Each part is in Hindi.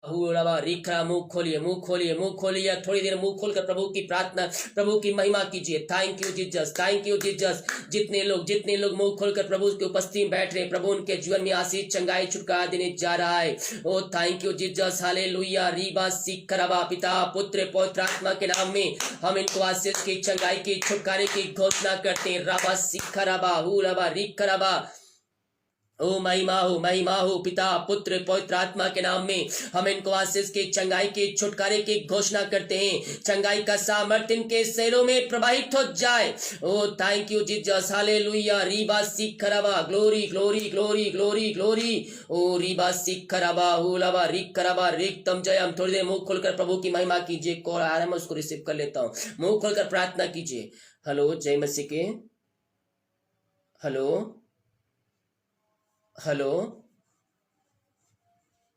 मुंह खोलिए, मुंह खोलिए, मुंह खोलिए, थोड़ी देर मुंह खोलकर प्रभु की प्रार्थना, प्रभु की महिमा कीजिए। Thank you Jesus, thank you Jesus. जितने लोग मुंह खोलकर प्रभु की उपस्थिति में बैठ रहे, प्रभु उनके जीवन में आशीष, चंगाई, छुटकारा देने जा रहा है। ओ थैंक यू जीसस, हालेलुया। रीबा सिखरबा, पिता पुत्र पवित्र आत्मा के नाम में हम इनको आशीष की, चंगाई की, छुटकारे की घोषणा करते हैं। रबा सिखरबा हुरबा रिखरबा। ओ महिमा हो पिता पुत्र पवित्र आत्मा के नाम में हम इनको आशीष की, चंगाई की, छुटकारे की घोषणा करते हैं। चंगाई का सामर्थ्य इनके शरीरों में प्रवाहित हो जाए। ओ थैंक यू जीसस, हालेलुया। रीबा सिखरबा, glory glory glory glory glory. ओ रीबा सिखरबा हुलबा रिखरबा रिक्तम जयम। थोड़ी देर मुंह खोलकर प्रभु की महिमा कीजिए। कॉल आ रहा है, मैं उसको रिसीव कर लेता हूँ। मुंह खोलकर प्रार्थना कीजिए। हेलो, जय मसीह के। Hello hello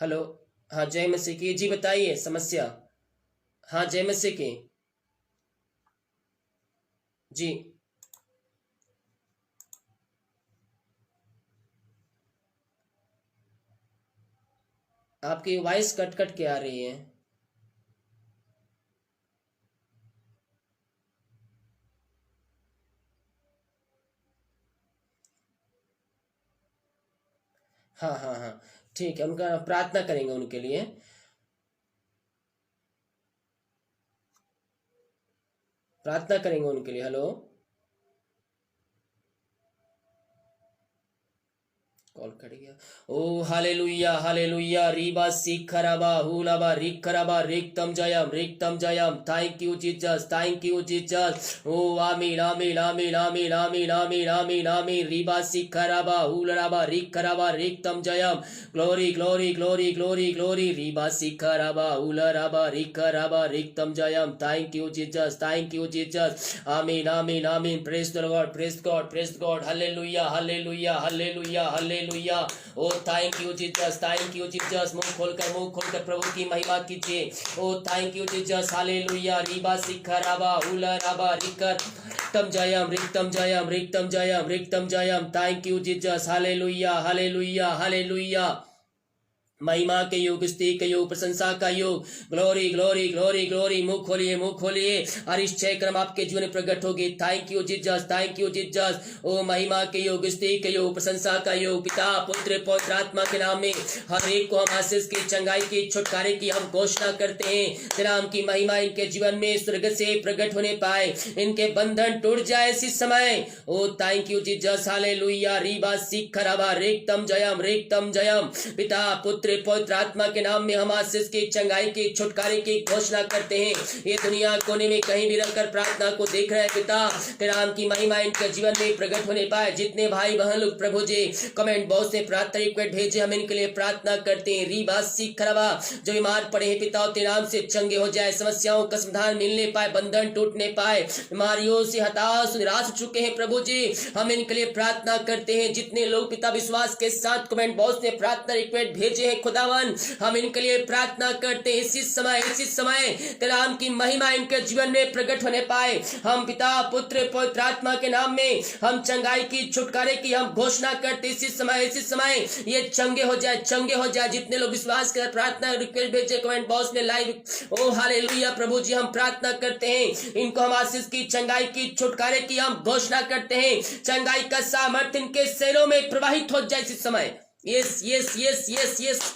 hello. हाँ, जय मसीह की जी, बताइए समस्या। हाँ, जय मसीह की जी। आपकी वॉइस कट कट के आ रही है। हाँ हाँ हाँ, ठीक है, उनका प्रार्थना करेंगे उनके लिए। प्रार्थना करेंगे उनके लिए। हेलो, कॉल कट गया। ओ हालेलुया, हालेलुया। रीबा सिखरबा हुलबा रिखरबा रिक्तम जयम। Thank you Jesus, thank you Jesus. ओ आमीन आमीन आमीन आमीन आमीन आमीन आमीन आमीन। रीबा सिखरबा हुलबा रिखरबा रिक्तम जयम। Glory glory glory glory glory. रीबा सिखरबा हुलबा रिखरबा रिक्तम जयम। Thank you Jesus, thank you Jesus. आमीन आमीन आमीन। Praise the lord, praise God, praise God. Hallelujah hallelujah hallelujah hallelujah. ओ thank you Jesus, thank you Jesus. मुंह खोलकर प्रभु की महिमा कीजिए। ओ थैंक यू जीसस, हालेलुया। रीबा सिखरबा हुलबा रिकर तम जयम रिक्तम जयम रिक्तम जयम रिक्तम जयम। Thank you Jesus, hallelujah hallelujah hallelujah. महिमा के युग, स्तुति के युग, प्रशंसा का युग। Glory glory glory glory. मुंह खोलिए, मुंह खोलिए, और इस छह क्रम आपके जीवन में प्रकट होगी। Thank you Jesus, thank you Jesus. ओ महिमा के युग, स्तुति के युग, प्रशंसा का युग, पिता पुत्र पवित्र आत्मा के नाम में हर एक को हम आशीष की, चंगाई की, छुटकारे की हम घोषणा करते हैं। नाम की महिमा इनके जीवन में स्वर्ग से प्रकट होने पाए, इनके बंधन टूट जाए इसी समय। Oh thank you Jesus, hallelujah. रीबा सिखरबा रिक्तम जयम। पिता पुत्र पवित्र आत्मा के नाम में हम आशीष की, चंगाई की, छुटकारे की घोषणा करते हैं। ये दुनिया कोने में कहीं भी रहकर प्रार्थना को देख रहे हैं, पिता तेरे नाम की महिमा इनके जीवन में प्रकट होने पाए। जितने भाई बहन लोग प्रभु जी कमेंट बॉक्स में प्रार्थना रिक्वेस्ट भेजे, हम इनके लिए प्रार्थना करते हैं। रीबा सिखरबा, जो बीमार पड़े हैं पिता तेरे नाम से चंगे हो जाए, समस्याओं का समाधान मिलने पाए, बंधन टूटने पाए, बीमारियों से हताश निराश हो चुके हैं प्रभु जी, हम इनके लिए प्रार्थना करते हैं। जितने लोग पिता विश्वास के साथ कमेंट बॉक्स में प्रार्थना रिक्वेस्ट भेजे हैं खुदावन, हम इनके लिए प्रार्थना करते हैं। इसी समय तेरे नाम की महिमा इनके जीवन में प्रकट होने पाए। हम पिता पुत्र पवित्र आत्मा के नाम में हम चंगाई की, छुटकारे की हम घोषणा करते। इसी समय ये चंगे हो जाए। जितने लोग विश्वास कर प्रार्थना रिक्वेस्ट भेजे कमेंट बॉक्स में लाइव, ओ हालेलुया प्रभु जी, हम प्रार्थना करते हैं। इनको हम आशीष की, चंगाई की, छुटकारे की हम घोषणा करते हैं। चंगाई का सामर्थ्य इनके शरीरों में प्रवाहित हो जाए इसी समय। Yes yes yes yes yes.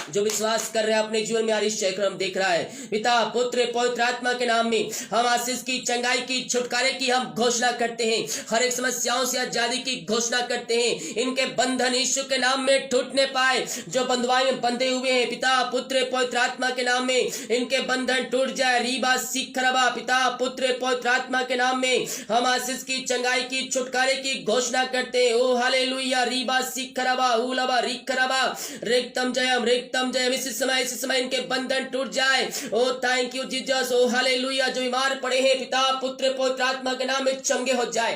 जो विश्वास कर रहे हैं अपने जीवन में आशीष हम देख रहा है, पिता पुत्र पवित्र आत्मा के नाम में हम आशीष की, चंगाई की, छुटकारे की हम घोषणा करते हैं। हर एक समस्याओं से आजादी की घोषणा करते हैं। इनके बंधन यीशु के नाम में टूटने पाए। जो बंधुआई में बंधे हुए हैं पिता पुत्र पवित्र आत्मा के नाम में इनके बंधन टूट जाए। रीबा सिखरबा, पिता पुत्र पवित्र आत्मा के नाम में हम आशीष की, चंगाई की, छुटकारे की घोषणा करते हैं। Oh hallelujah. रीबा सिखरबा हुलबा रिखरबा रिक्तम जयम इसी समय इनके बंधन टूट जाए। ओ thank you Jesus, oh hallelujah. जो बीमार पड़े हैं पिता पुत्र पवित्र आत्मा के नाम में चंगे हो जाए।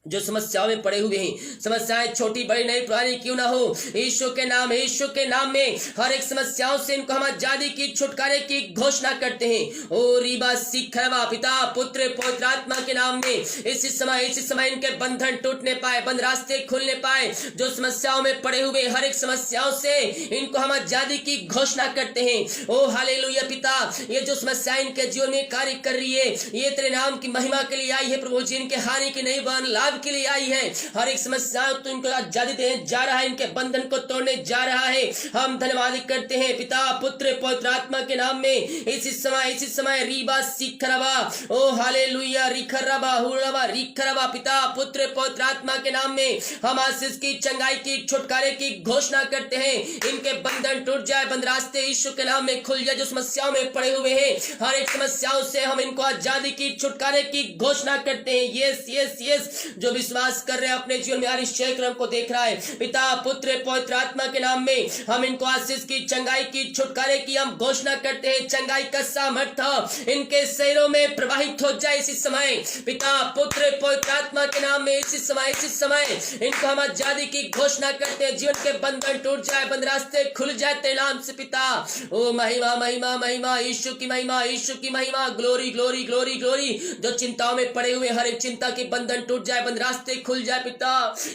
जो समस्याओं में पड़े हुए हैं, समस्याएं छोटी बड़ी नई पुरानी क्यों ना हो, यीशु के नाम में हर एक समस्याओं से इनको हम आजादी की छुटकारे की घोषणा करते हैं। ओ रीबा सिखरवा, पिता पुत्र पवित्र आत्मा के नाम में इसी समय इनके बंधन टूटने पाए, बंद रास्ते खुलने पाए। जो समस्याओं में पड़े हुए हर एक समस्याओं से इनको हम आजादी की घोषणा करते हैं। ओ हालेलुया पिता, ये जो समस्याएं इनके जीवन में कार्य कर रही है, ये तेरे नाम की महिमा के लिए आई है प्रभु जी। इनके हानि की नहीं बन लाभ के लिए आई है। हर एक समस्या तो इनको आजादी देने जा रहा है, इनके बंधन को तोड़ने जा रहा है। हम धन्यवाद करते हैं पिता पुत्र पवित्र आत्मा के नाम में इसी समय रीबा सिखरबा, ओ हालेलुया रिखरबा हुरबा रिखरबा, पिता पुत्र पवित्र आत्मा के नाम में हम आशीष की चंगाई की छुटकारे की घोषणा करते हैं। इनके बंधन टूट जाए, बंद रास्ते यीशु के नाम में खुल जाए। जो समस्याओं में पड़े हुए हैं हर एक समस्याओं से हम इनको आजादी की छुटकारे की घोषणा करते हैं। यस यस यस, जो विश्वास कर रहे हैं अपने जीवन में हर कार्यक्रम को देख रहा है, पिता पुत्र पवित्र आत्मा के नाम में हम इनको आशीष की चंगाई की छुटकारे की हम घोषणा करते हैं। चंगाई का सामर्थ्य इनके शरीरों में प्रवाहित हो जाए इसी समय, पिता पुत्र पवित्र आत्मा के नाम में इसी समय इनको हम आजादी की घोषणा करते हैं। जीवन के बंधन टूट जाए, बंद रास्ते खुल जाए तेरे नाम से पिता। ओ महिमा महिमा महिमा, यीशु की महिमा, यीशु की महिमा, ग्लोरी ग्लोरी ग्लोरी ग्लोरी। जो चिंताओं में पड़े हुए हर एक चिंता के बंधन टूट जाए, बंद रास्ते खुल जाए पिता।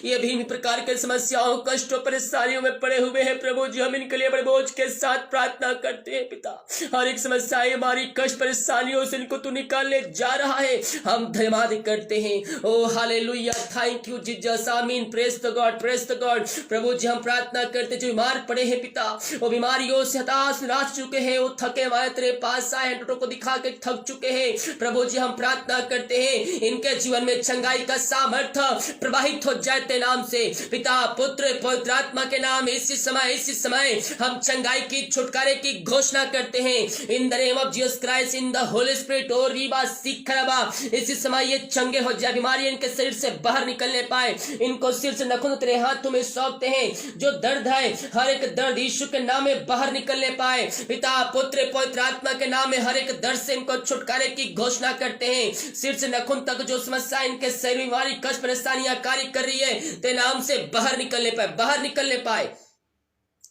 ये भी प्रकार के समस्याओं कष्टों परेशानियों में पड़े हुए हैं प्रभु जी, हम इनके लिए बड़े बोझ के साथ प्रार्थना करते हैं पिता। हर एक समस्याएं हमारी कष्ट परेशानियों से इनको तू निकालने जा रहा है, हम धन्यवाद करते हैं। Oh hallelujah, thank you Jesus, amen, praise the God, praise the God. प्रभु जी हम प्रार्थना करते, जो बीमार पड़े हैं पिता, वो बीमारियों से हताश निराश चुके हैं, वो थके हमारे तेरे पास आए हैं, डॉक्टर को दिखा के थक चुके हैं प्रभु जी, हम प्रार्थना करते हैं इनके जीवन में चंगाई का सामर्थ्य प्रवाहित हो जाए तेरे नाम से पिता पुत्र पवित्र आत्मा के नाम। इसी समय हम चंगाई की छुटकारे की घोषणा करते हैं in the name of Jesus Christ, in the Holi spirit. और रीबा सिखरबा, इसी समय ये चंगे हो जाए, बीमारी इनके शरीर से बाहर निकलने पाए, इनको सिर से नखुन तेरे हाथों में सौंपते हैं। जो दर्द है हर एक दर्द यीशु के नाम में बाहर निकलने पाए, पिता पुत्र पवित्र आत्मा के नाम में हर एक दर्द से इनको छुटकारे की घोषणा करते हैं। सिर से नखुन तक जो समस्या इनके शरीर में बीमारी कष्ट परेशानियां कार्य कर रही है तेरे नाम से बाहर निकलने पाए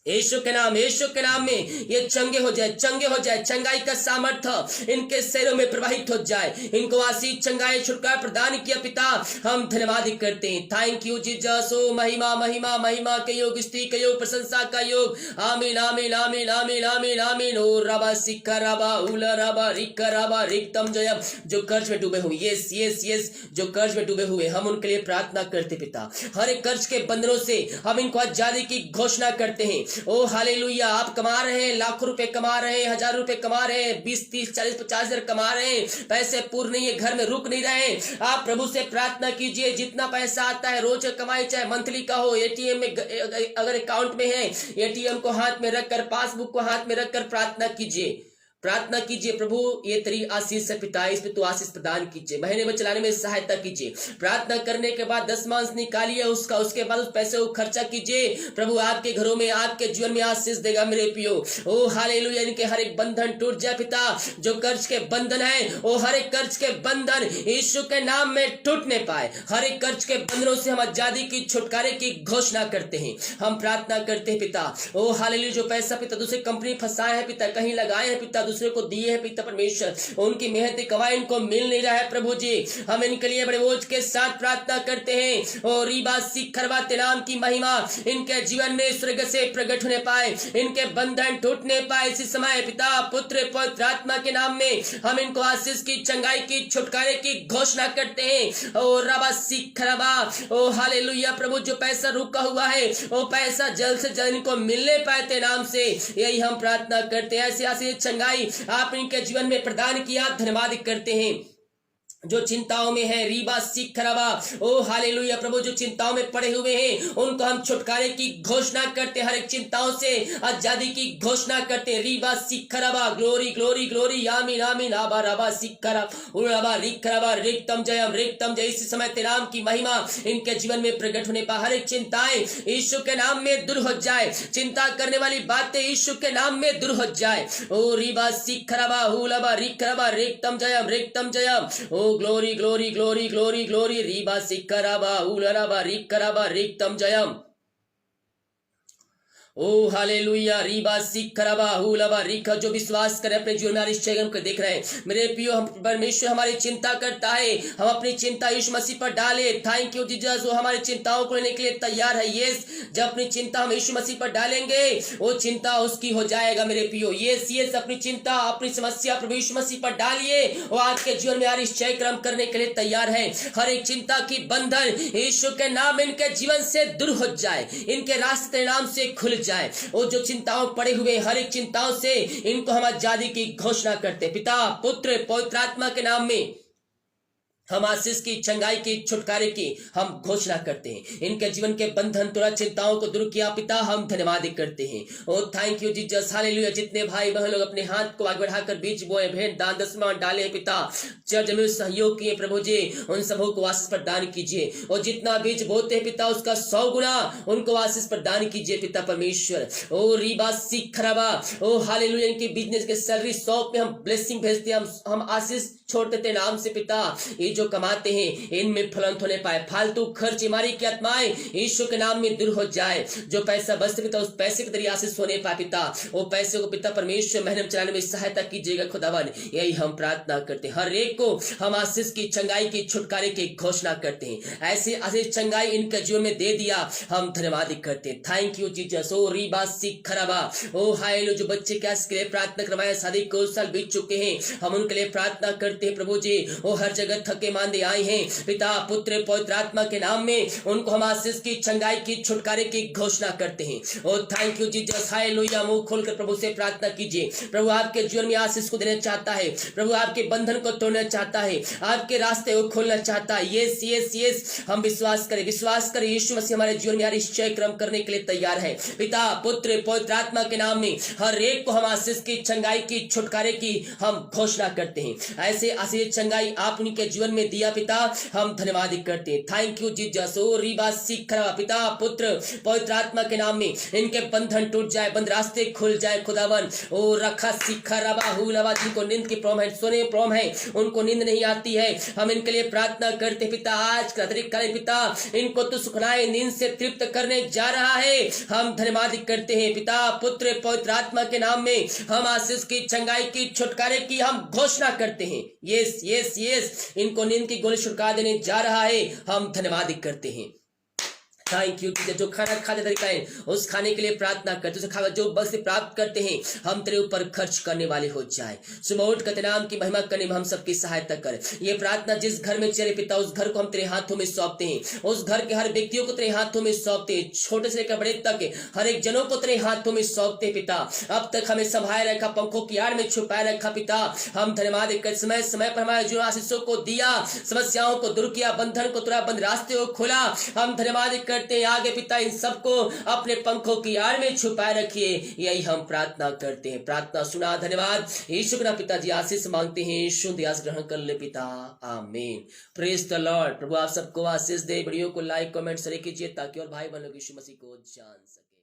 यीशु के नाम में ये चंगे हो जाए, चंगाई का सामर्थ्य इनके शरीरों में प्रवाहित हो जाए, इनको आशीष चंगाई छुटकारा प्रदान किया पिता, हम धन्यवाद करते हैं। Thank you Jesus. ओ महिमा महिमा महिमा के योग, स्तुति के योग, प्रशंसा का योग, आमीन आमीन आमीन आमीन आमीन आमीन। ओ रबा सिक्का रबा उला रबा रिक्का रबा रिक्तम जयम। जो कर्ज में डूबे हुए, यस यस यस, जो कर्ज में डूबे हुए हम उनके लिए प्रार्थना करते पिता। हर एक कर्ज के बंधनों से हम इनको आजादी की घोषणा करते हैं। ओ हालेलुया, आप कमा रहे हैं, लाखों रुपए कमा रहे हैं, 1000 रुपए कमा रहे हैं, 20 30 40 50 हजार कमा रहे हैं, पैसे पूर्ण नहीं है, घर में रुक नहीं रहे, आप प्रभु से प्रार्थना कीजिए। जितना पैसा आता है रोज कमाई, चाहे मंथली का हो, एटीएम में अगर अकाउंट में है, एटीएम को हाथ में रखकर, पासबुक को हाथ में रखकर प्रार्थना कीजिए। प्रभु ये तेरी आशीष है पिता, इस पे तू आशीष प्रदान कीजिए, महीने में चलाने में सहायता कीजिए। प्रार्थना करने के बाद 10 निकालिए उसके बाद उस पैसे को खर्चा कीजिए। प्रभु आपके घरों में, आपके जीवन में आशीष देगा मेरे पियो। ओ हालेलुया, इनके हर एक बंधन टूट जाए पिता। जो कर्ज के बंधन है, वो हर एक कर्ज के बंधन यीशु के नाम में टूटने पाए। हर एक कर्ज के बंधनों से हम आजादी की छुटकारे की घोषणा करते हैं, हम प्रार्थना करते हैं पिता। ओ हालेलुया, जो पैसा पिता दूसरी कंपनी फंसाए है पिता, कहीं लगाए हैं पिता, दूसरे को दिए हैं पिता परमेश्वर, उनकी मेहनती कमाई इनको मिल नहीं रहा है प्रभु जी, हम इनके लिए बड़े बोझ के साथ प्रार्थना करते हैं। और रीबा सिखरबा तेरे नाम की महिमा इनके जीवन में स्वर्ग से प्रकट होने पाए, इनके बंधन टूटने पाए इसी समय पिता पुत्र पवित्र आत्मा के नाम में हम इनको आशीष की चंगाई की छुटकारे की घोषणा करते हैं। और रबा सिखरबा, ओ हालेलुया, प्रभु जो पैसा रुका हुआ है वो पैसा जल्द से जल्द इनको मिलने पाए तेरे नाम से, यही हम प्रार्थना करते हैं। ऐसी आशीष चंगाई आप इनके जीवन में प्रदान किया, धन्यवाद करते हैं। जो चिंताओं में है रीबा सिखरबा, ओ हालेलुया, प्रभु जो चिंताओं में पड़े हुए हैं उनको हम छुटकारे की घोषणा करते, हर एक चिंताओं से आजादी की घोषणा करते। रीबा सिखरबा, ग्लोरी ग्लोरी ग्लोरी, आमीन आमीन, आबा रबा सिखरबा उरबा रिखरबा रिक्तम जयम जय। इसी समय तेरे नाम की महिमा इनके जीवन में प्रकट होने पर हर एक चिंताएं यीशु के नाम में दूर हो जाए, चिंता करने वाली बातें यीशु के नाम में दूर हो जाए। ओ रीबा सिखरबा हुलबा रिखरबा रिक्तम जयम। Oh glory glory glory glory glory रीबा सिकराबा उलराबा रिकराबा रिक्तम जयम। ओ हालेलुया रीबा सिकराबा हुलबा रिका। जो विश्वास करे अपने जीवन में आश्चर्य को देख रहे हैं मेरे प्रियो, हम परमेश्वर हमारी चिंता करता है, हम अपनी चिंता यीशु मसीह पर डाले। थैंक यू जीसस, वो हमारी चिंताओं को लेने के लिए तैयार है। यस, जब अपनी चिंता हम यीशु मसीह पर डालेंगे वो चिंता उसकी हो जाएगा मेरे प्रियो। यस यस, अपनी चिंता अपनी समस्या प्रभु यीशु मसीह पर डालिए, वो आपके जीवन में आश्चर्य कर्म करने के लिए तैयार है। हर एक चिंता की बंधन यीशु के नाम इनके जीवन से दूर हो जाए, इनके रास्ते नाम से खुल जाए। वो जो चिंताओं पड़े हुए हर एक चिंताओं से इनको हम आजादी की घोषणा करते। पिता पुत्र पवित्र आत्मा के नाम में हम आशीष की, चंगाई की, छुटकारे की हम घोषणा करते हैं। इनके जीवन के बंधन तोड़ा, चिंताओं को दूर किया पिता, हम धन्यवाद करते हैं। ओ थैंक यू जीसस, हालेलुया। जितने भाई बहन लोग अपने हाथ को आगे बढ़ाकर बीज बोए, भेंट दान दशमां डाले पिता, चर्च में सहयोग किए प्रभु जी, उन सबों को आशीष प्रदान कीजिए। और जितना बीज बोते हैं पिता उसका 100 गुना उनको आशीष प्रदान कीजिए पिता परमेश्वर। ओ रीबा सिखरबा, ओ हालेलुया। इनके बिजनेस के सैलरी 100 पे हम ब्लेसिंग भेजते हैं, हम आशीष छोड़ते थे नाम से पिता। ये जो कमाते हैं इनमें फलंत होने पाए, फालतू खर्च बीमारी की आत्माएं यीशु के नाम में दूर हो जाए। जो पैसा बचते पिता उस पैसे के जरिए आशीष होने पाए पिता, वो पैसे को पिता परमेश्वर मेहनत चलाने में सहायता कीजिएगा खुदावन। यही हम प्रार्थना करते हैं। हर एक को हम आशीष की, चंगाई की, छुटकारे की घोषणा करते हैं। ऐसे आशीष चंगाई इनके जीवन में दे दिया, हम धन्यवाद करते हैं। Thank you Jesus. ओ रीबा सिखरबा, ओ हालेलुया। जो बच्चे क्या इसके लिए प्रार्थना करवाए, शादी को साल बीत चुके हैं, हम उनके लिए प्रार्थना करते हैं प्रभु जी। वो हर जगह थके मांदे आए हैं पिता पुत्र पवित्र आत्मा के नाम में उनको हम आशीष की, चंगाई की, छुटकारे की घोषणा करते हैं। ओ थैंक यू जीसस, हालेलुया। मुंह खोलकर प्रभु से प्रार्थना कीजिए। प्रभु आपके जीवन में आशीष को देना चाहता है, प्रभु आपके बंधन को तोड़ना चाहता है, आपके रास्ते को खोलना चाहता है। यस यस यस, हम विश्वास करें, विश्वास करें। यीशु मसीह हमारे जीवन में आश्चर्य कर्म करने के लिए तैयार है। पिता पुत्र पवित्र आत्मा के नाम में हर एक को हम आशीष की, चंगाई की, छुटकारे की हम घोषणा करते हैं। ऐसे आशीष चंगाई आप उनके जीवन में दिया पिता, हम धन्यवाद करते हैं। Thank you Jesus. ओ रीबा सिखरा, पिता पुत्र पवित्र आत्मा के नाम में इनके बंधन टूट जाए, बंद रास्ते खुल जाए खुदावन। ओ रखा सिखरा हुलवा, जिनको नींद की प्रॉब्लम है, सोने प्रॉब्लम है, उनको नींद नहीं आती है, हम इनके लिए प्रार्थना करते पिता। आज का तरीका पिता इनको तो सुखनाए नींद से तृप्त करने जा रहा है, हम धन्यवाद करते हैं। पिता पुत्र पवित्र आत्मा के नाम में हम आशीष की, चंगाई की, छुटकारे की हम घोषणा करते हैं। यस यस यस, इनको नींद की गोली छुटका देने जा रहा है, हम धन्यवाद करते हैं। Thank you. जो खाना खाते तरीका है उस खाने के लिए प्रार्थना करते, उसे खाना जो बस से प्राप्त करते हैं हम तेरे ऊपर खर्च करने वाले हो जाए। सुबह उठ कर तेरे नाम की महिमा करने में हम सबकी सहायता कर। ये प्रार्थना जिस घर में चले पिता उस घर को हम तेरे हाथों में सौंपते हैं, उस घर के हर व्यक्तियों को तेरे हाथों में सौंपते हैं, छोटे से लेकर बड़े तक हर एक जनों को तेरे हाथों में सौंपते पिता। अब तक हमें संभाले रखा, पंखों की आड़ में छुपाए रखा पिता, हम धन्यवाद कर। समय समय पर हमारे जीवन आशीषों को दिया, समस्याओं को दूर किया, बंधन को तोड़ा, बंद रास्ते को खोला, हम धन्यवाद करते हैं। आगे पिता इन सबको अपने पंखों की आड़ में छुपाए रखिए, यही हम प्रार्थना करते हैं। प्रार्थना सुना, धन्यवाद यीशु का पिताजी। आशीष मांगते हैं, यीशु आशीष ग्रहण कर ले पिता, आमीन। Praise the Lord. प्रभु आप सबको आशीष दे। वीडियो को लाइक कमेंट शेयर कीजिए ताकि और भाई बहनों यीशु मसीह को जान सके।